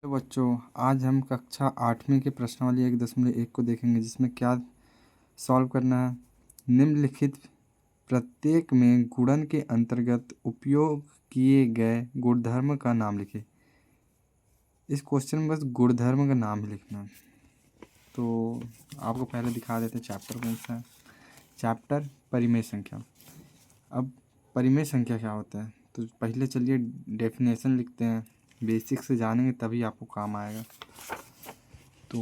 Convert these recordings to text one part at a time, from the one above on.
तो बच्चों, आज हम कक्षा 8वीं के प्रश्नावली 1.1 को देखेंगे, जिसमें क्या सॉल्व करना है। निम्नलिखित प्रत्येक में गुणन के अंतर्गत उपयोग किए गए गुणधर्म का नाम लिखें। इस क्वेश्चन में बस गुणधर्म का नाम ही लिखना है। तो आपको पहले दिखा देते हैं चैप्टर कौन सा है। चैप्टर परिमेय संख्या। अब परिमेय संख्या क्या होता है, तो पहले चलिए डेफिनेशन लिखते हैं। बेसिक से जानेंगे तभी आपको काम आएगा। तो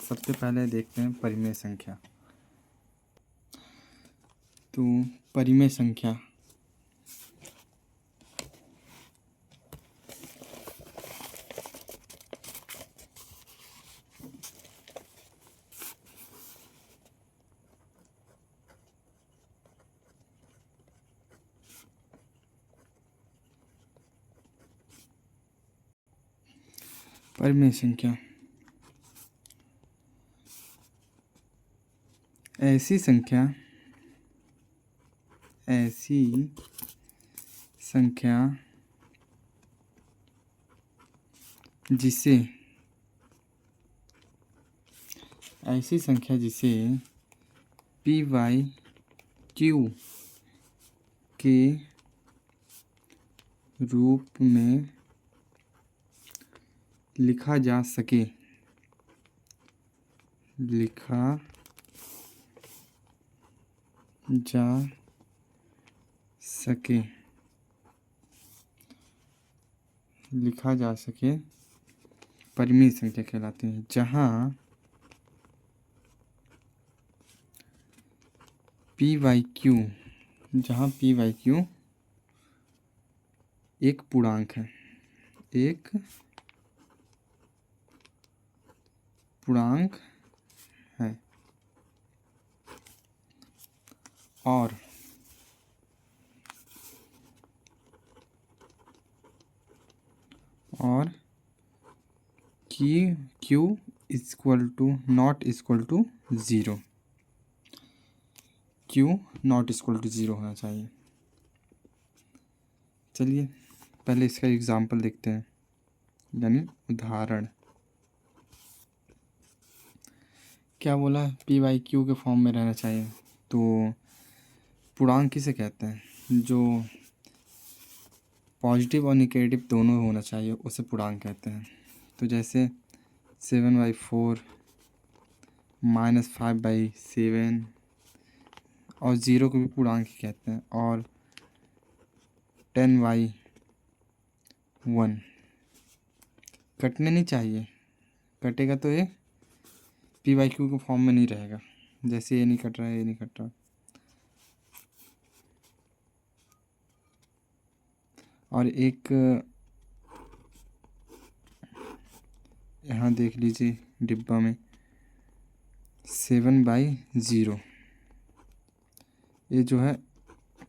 सबसे पहले देखते हैं परिमेय संख्या। तो परिमेय संख्या परिमेय संख्या ऐसी संख्या जिसे पी वाई क्यू के रूप में लिखा जा सके। परिमेय संख्या कहलाती है। जहाँ पी वाई क्यू एक पूर्णांक है और q not equal to zero होना चाहिए। चलिए पहले इसका एग्जाम्पल देखते हैं, यानी उदाहरण। क्या बोला, पी वाई क्यू के फॉर्म में रहना चाहिए। तो पूर्णांक किसे कहते हैं, जो पॉजिटिव और निगेटिव दोनों होना चाहिए, उसे पूर्णांक कहते हैं। तो जैसे 7/4 -5/7 और 0 को भी पूर्णांक ही कहते हैं। और 10/1 कटने नहीं चाहिए, कटेगा तो ये पी वाई क्यू के फॉर्म में नहीं रहेगा। जैसे ये नहीं कट रहा है, ये नहीं कट रहा। और एक यहाँ देख लीजिए डिब्बा में 7/0, ये जो है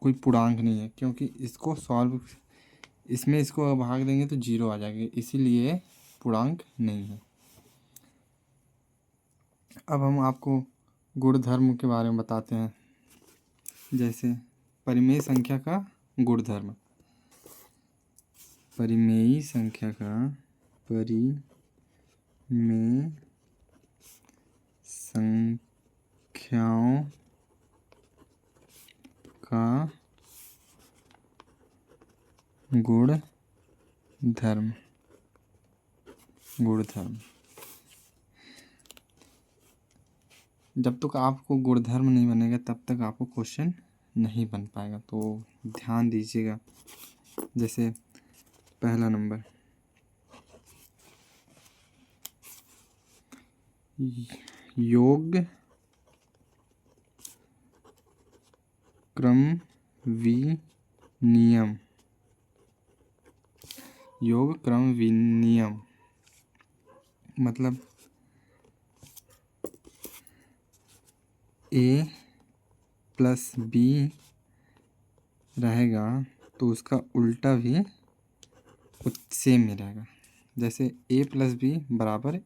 कोई पूर्णांक नहीं है, क्योंकि इसको भाग देंगे तो 0 आ जाएगा, इसीलिए पूर्णांक नहीं है। अब हम आपको गुणधर्म के बारे में बताते हैं। जैसे परिमेय संख्या का गुणधर्म। परिमेय संख्याओं का गुणधर्म। जब तक आपको गुणधर्म नहीं बनेगा तब तक आपको क्वेश्चन नहीं बन पाएगा, तो ध्यान दीजिएगा। जैसे पहला नंबर, योग क्रम विनियम मतलब a + b रहेगा तो उसका उल्टा भी सेम ही रहेगा। जैसे a + b =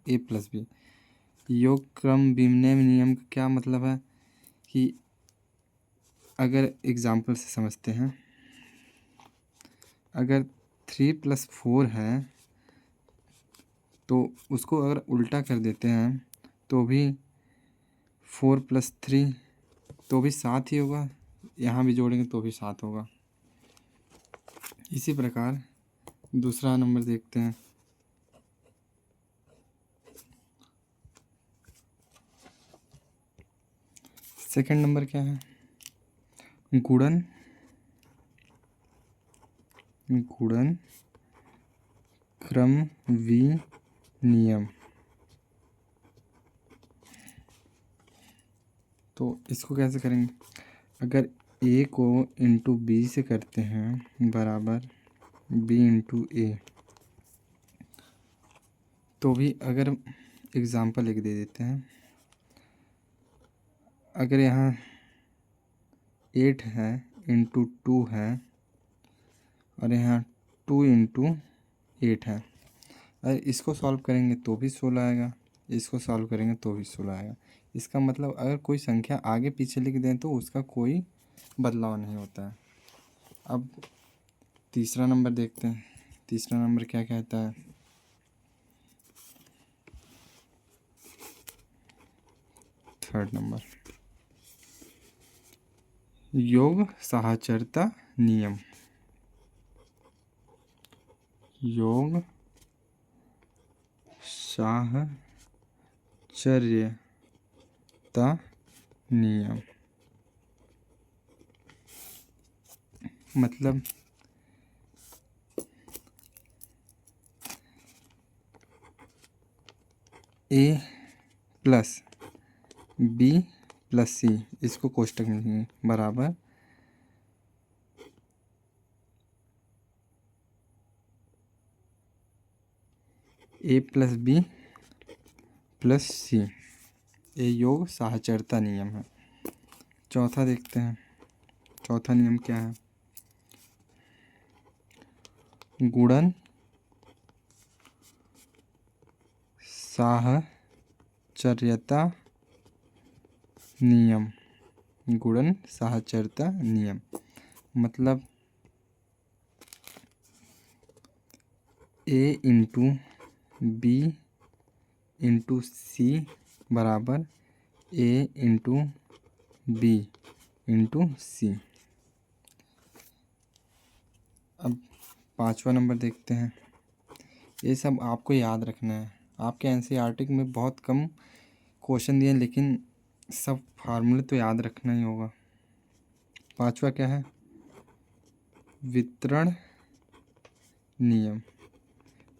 a + b। योग क्रम विनिमय नियम का क्या मतलब है कि अगर एग्जाम्पल से समझते हैं, अगर 3 + 4 है तो उसको अगर उल्टा कर देते हैं तो भी 4 + 3 तो भी 7 ही होगा, यहाँ भी जोड़ेंगे तो भी 7 होगा। इसी प्रकार दूसरा नंबर देखते हैं। सेकंड नंबर क्या है? गुणन क्रम विनियम। तो इसको कैसे करेंगे? अगर a को इंटू बी से करते हैं बराबर b इंटू ए, तो भी अगर एग्ज़ाम्पल एक दे देते हैं। अगर यहाँ 8 है इंटू 2 है और यहाँ 2 इंटू 8 है, अगर इसको सॉल्व करेंगे तो भी 16 आएगा, इसको सॉल्व करेंगे तो भी 16 आएगा। इसका मतलब अगर कोई संख्या आगे पीछे लिख दें तो उसका कोई बदलाव नहीं होता है। अब तीसरा नंबर देखते हैं। तीसरा नंबर क्या कहता है? थर्ड नंबर योग साहचर्यता नियम। योग साहचर्यता नियम मतलब a प्लस बी प्लस सी, इसको कोष्टक में बराबर a प्लस बी प्लस सी, ये योग साहचर्यता नियम है। चौथा देखते हैं। चौथा नियम क्या है? गुणन साहचर्यता नियम। गुणन साहचर्यता नियम मतलब a इंटू बी इंटू सी बराबर a इंटू बी इंटू सी। अब पांचवा नंबर देखते हैं। ये सब आपको याद रखना है। आपके एनसीईआरटी में बहुत कम क्वेश्चन दिए, लेकिन सब फार्मूले तो याद रखना ही होगा। पांचवा क्या है? वितरण नियम।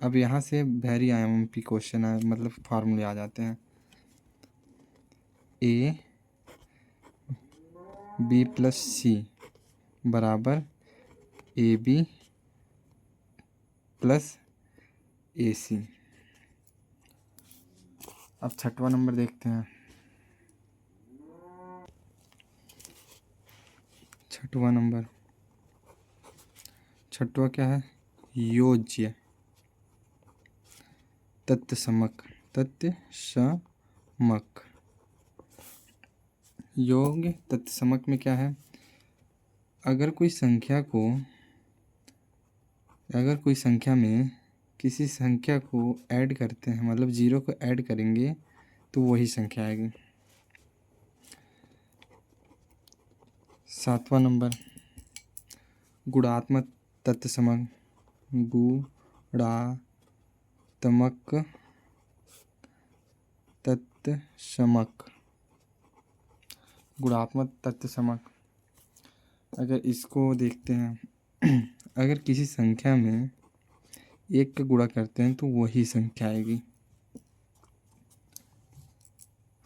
अब यहाँ से वेरी आईएमपी क्वेश्चन है, मतलब फार्मूले आ जाते हैं। ए बी प्लस सी बराबर ए बी प्लस ए सी। अब छठवां नंबर देखते हैं। छठवा क्या है? योज्य तत्समक। योग तत्समक में क्या है? अगर कोई संख्या में किसी संख्या को ऐड करते हैं, मतलब 0 को ऐड करेंगे तो वही संख्या आएगी। सातवां नंबर गुणात्मक तत्समक। गुणात्मक तत्समक अगर इसको देखते हैं, अगर किसी संख्या में 1 का गुणा करते हैं तो वही संख्या आएगी।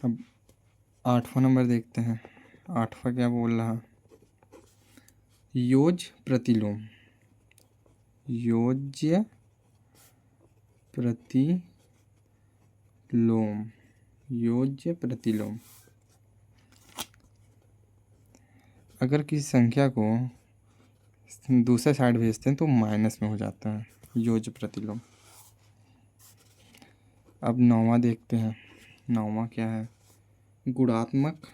अब आठवां नंबर देखते हैं। आठवां क्या बोल रहा? योज्य प्रतिलोम। योज्य प्रतिलोम अगर किसी संख्या को दूसरे साइड भेजते हैं तो माइनस में हो जाता है, योज्य प्रतिलोम। अब नौवां देखते हैं। नौवां क्या है? गुणात्मक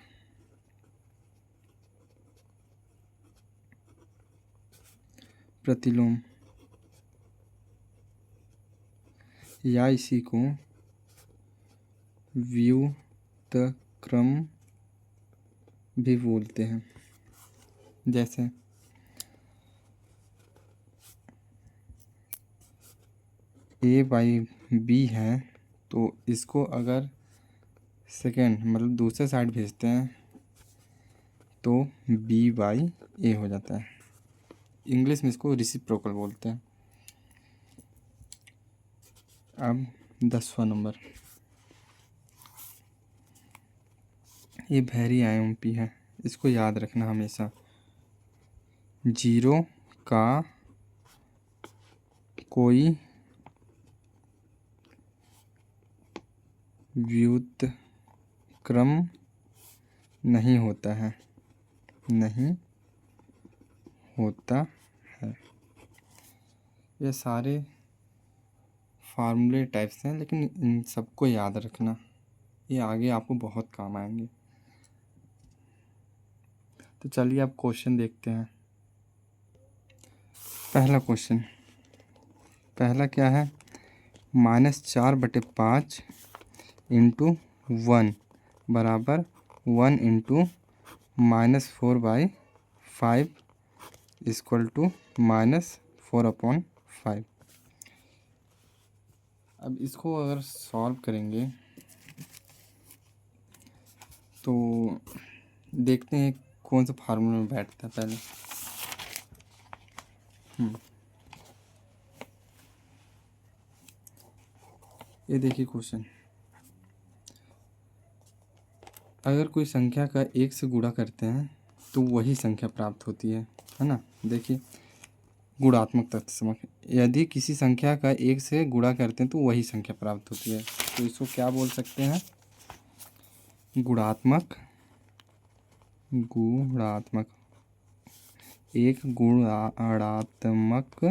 प्रतिलोम। या इसी को व्युत्क्रम भी बोलते हैं। जैसे ए बाई बी है तो इसको अगर सेकेंड मतलब दूसरे साइड भेजते हैं तो बी बाई ए हो जाता है। इंग्लिश में इसको रिसिप्रोकल बोलते हैं। अब 10वां नंबर, ये वेरी आईएमपी है, इसको याद रखना हमेशा। 0 का कोई व्युत्क्रम नहीं होता है, नहीं होता है। ये सारे फार्मूले टाइप्स हैं, लेकिन इन सबको याद रखना, ये आगे आपको बहुत काम आएंगे। तो चलिए अब क्वेश्चन देखते हैं। पहला क्वेश्चन, पहला क्या है, -4/5 इंटू 1 बराबर 1 इंटू -4/5 इक्वल टू -4/5। अब इसको अगर सॉल्व करेंगे तो देखते हैं कौन सा फार्मूला में बैठता है पहले। ये देखिए क्वेश्चन, अगर कोई संख्या का 1 से गुणा करते हैं तो वही संख्या प्राप्त होती है ना। देखिए गुणात्मक तत्समक, यदि किसी संख्या का 1 से गुणा करते हैं तो वही संख्या प्राप्त होती है, तो इसको क्या बोल सकते हैं, गुणात्मक, गुणात्मक, एक गुणात्मक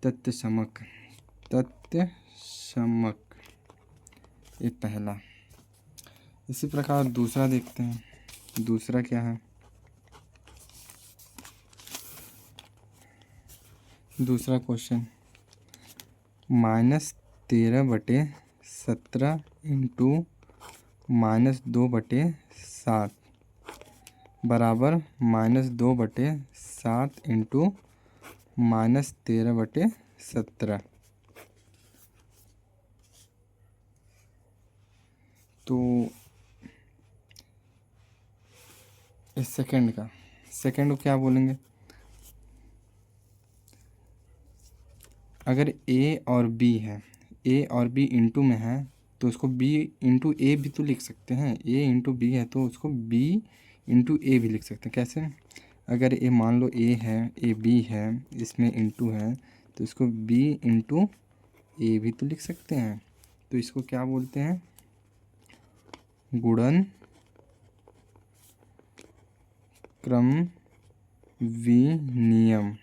तत्समक, तत्समक, ये पहला। इसी प्रकार दूसरा देखते हैं, दूसरा क्या है, दूसरा क्वेश्चन, -13/17 इंटू -2/7 बराबर -2/7 इंटू -13/17। तो इस सेकंड को क्या बोलेंगे, अगर ए और बी है, ए और बी इंटू में है तो उसको बी इंटू ए भी तो लिख सकते हैं, ए इंटू बी है तो उसको बी इंटू ए भी लिख सकते हैं। कैसे, अगर ए मान लो ए है, ए बी है, इसमें इंटू है तो इसको बी इंटू ए भी तो लिख सकते हैं। तो इसको क्या बोलते हैं, गुणन क्रम विनियम।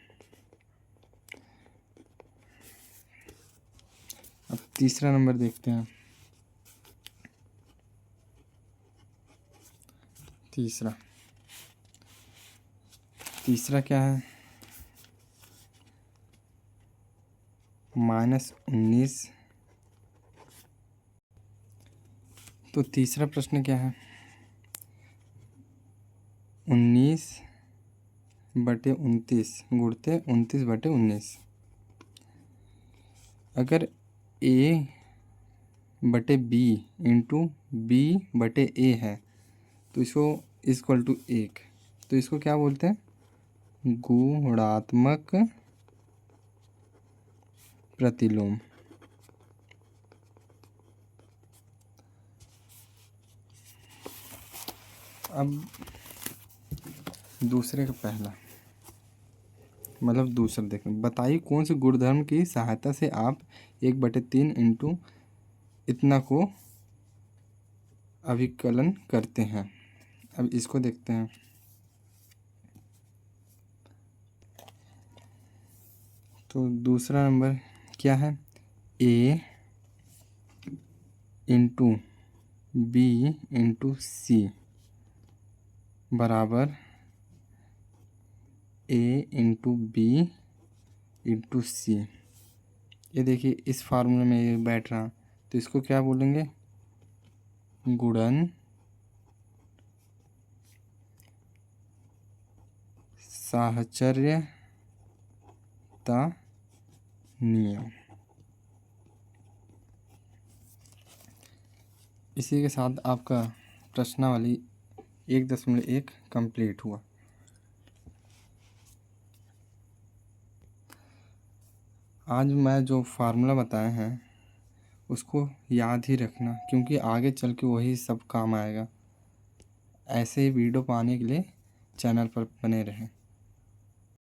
अब तीसरा नंबर देखते हैं। तीसरा क्या है, -19। तो तीसरा प्रश्न क्या है, 19/29 गुणते 29/19। अगर a/b इंटू b/a है तो इसको इक्वल टू 1, तो इसको क्या बोलते हैं, गुणात्मक प्रतिलोम। अब दूसरे का पहला मतलब दूसरा देखें, बताइए कौन से गुणधर्म की सहायता से आप 1/3 इंटू इतना को अभिकलन करते हैं। अब इसको देखते हैं। तो दूसरा नंबर क्या है, ए इंटू बी इंटू सी बराबर ए इंटू बी इंटू सी। ये देखिए इस फार्मूले में ये बैठ रहा, तो इसको क्या बोलेंगे? गुणन साहचर्यता नियम। इसी के साथ आपका प्रश्नावली 1.1 कंप्लीट हुआ। आज मैं जो फार्मूला बताए हैं उसको याद ही रखना, क्योंकि आगे चल के वही सब काम आएगा। ऐसे ही वीडियो पाने के लिए चैनल पर बने रहें।